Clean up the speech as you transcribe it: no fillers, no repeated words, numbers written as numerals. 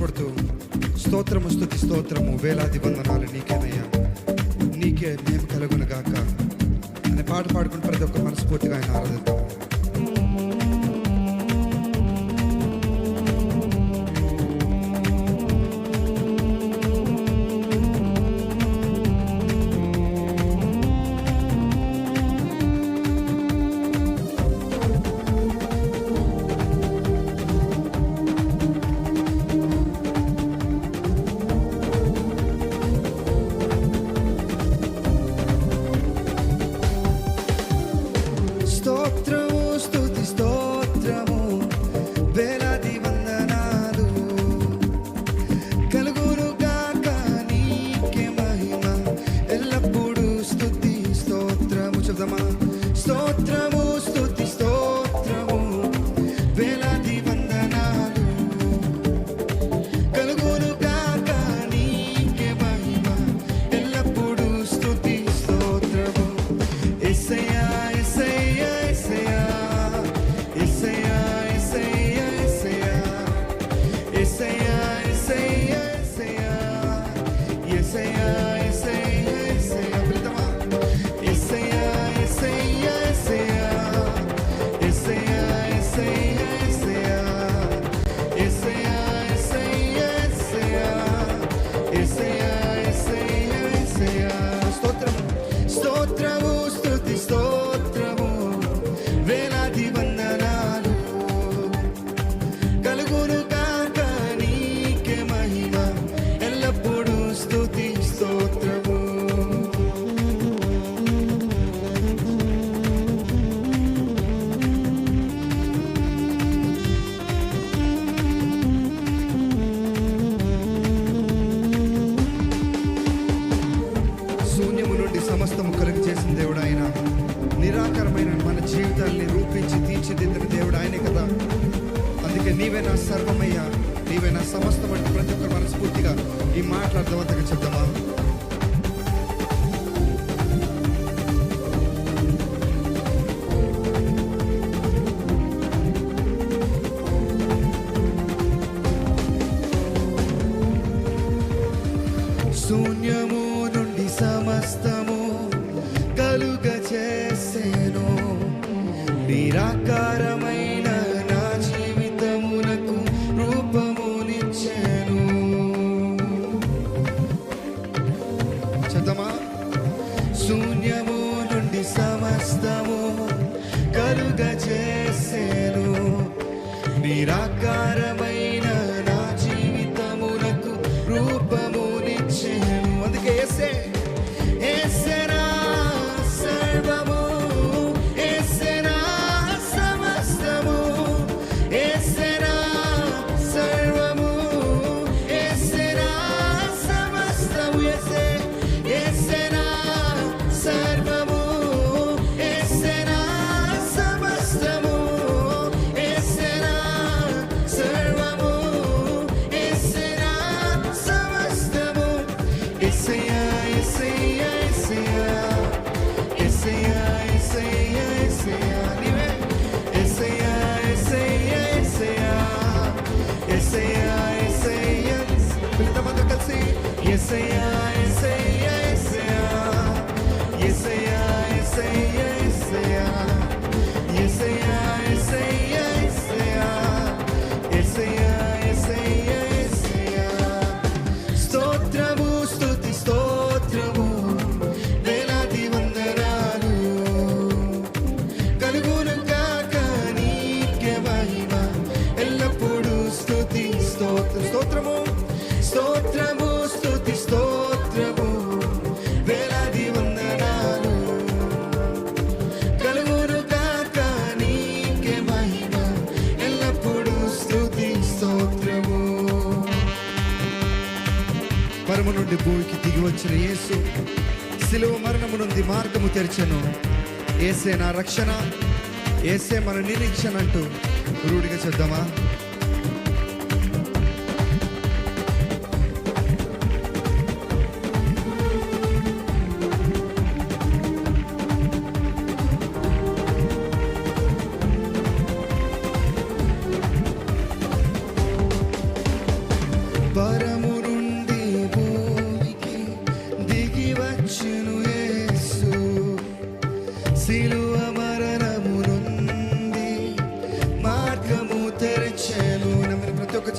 ఇష్టపడుతూ స్తోత్రము స్తుతి స్తోత్రము వేలాది వందనాలు నీకేనయ్యా, నీకే మేము కలుగునుగాక అనే పాట పాడుకుని ప్రతి ఒక్క మనస్ఫూర్తిగా ఆయన ఆరాధిద్దాం. స్తోత్రము స్తుతి స్తోత్రము వేలాది వందనాలు కలుగునుగాక నీకే మహిమ ఎల్లప్పుడూ స్తుతి స్తోత్రము చెప్దామా. స్తోత్రము స్తుతి స్తోత్రము వేలాది వందనాలు కలుగునుగాక నీకే మహిమ ఎల్లప్పుడూ స్తుతి స్తోత్రము. యేసయ్యా స్తోత్రము స్తుతి స్తోత్రము వేలాది వందనాలు కలుగునుగాక నీకే మహిమ ఎల్లప్పుడూ స్తుతి స్తోత్రము. శూన్యము నుండి సమస్తము కలుగు చేసిన దేవుడు ఆయన, నిరాకారమైన మన జీవితాన్ని రూపించి తీర్చిదిద్దిన దేవుడు ఆయనే కదా. అందుకే నీవే నా సర్వమయ్యా, నీవే నా సమస్తం అంటే ప్రతి ఒక్కరు మనస్ఫూర్తిగా ఈ మాట్లాడదామంతగా చెప్దామా. శూన్యము నుండి సమస్తము కలుగ చేసేను, నిరాకారమైన నా జీవితమునకు రూపమునిచ్చెను. చదమా. శూన్యము నుండి సమస్తము కలుగ చేసేను, నిరాకారమైన నా జీవితమునకు రూపమునిచ్చెను. అందుకే యేసేనా సర్వము, యేసేనా సమస్తము, యేసేనా సర్వము, యేసేనా సమస్తము, యేసేనా సర్వము, యేసేనా సమస్తము, యేసేనా సర్వము, యేసేనా సమస్తము. యేసయ్యా యేసయ్యా యేసయ్యా యేసయ్యా యేసయ్యా నీవే. యేసయ్యా యేసయ్యా యేసయ్యా యేసయ్యా పిల్లలందరూ కలిసి యేసయ్యా యేసయ్యా యేసయ్యా యేసయ్యా యేసయ్యా యేసయ్యా యేసయ్యా యేసయ్యా యేసయ్యా యేసయ్యా యేసయ్యా. స్తోత్రము స్తుతి స్తోత్రము వేలాది వందనాలు కలుగునుగాక నీకే మహిమ ఎల్లప్పుడూ స్తుతి స్తోత్రం. స్తోత్రము స్తోత్రము స్తుతి స్తోత్రము వేలాది వందనాలు కలుగునుగాక నీకే మహిమ ఎల్లప్పుడూ స్తుతి స్తోత్రము. పరము నుండి భూమికి దిగి వచ్చిన యేసు శిలువ మరణము నుండి మార్గము తెరిచెను. యేసే నా రక్షణ, యేసే మన నిరీక్షణ అంటూ రూఢిగా చెప్దామా.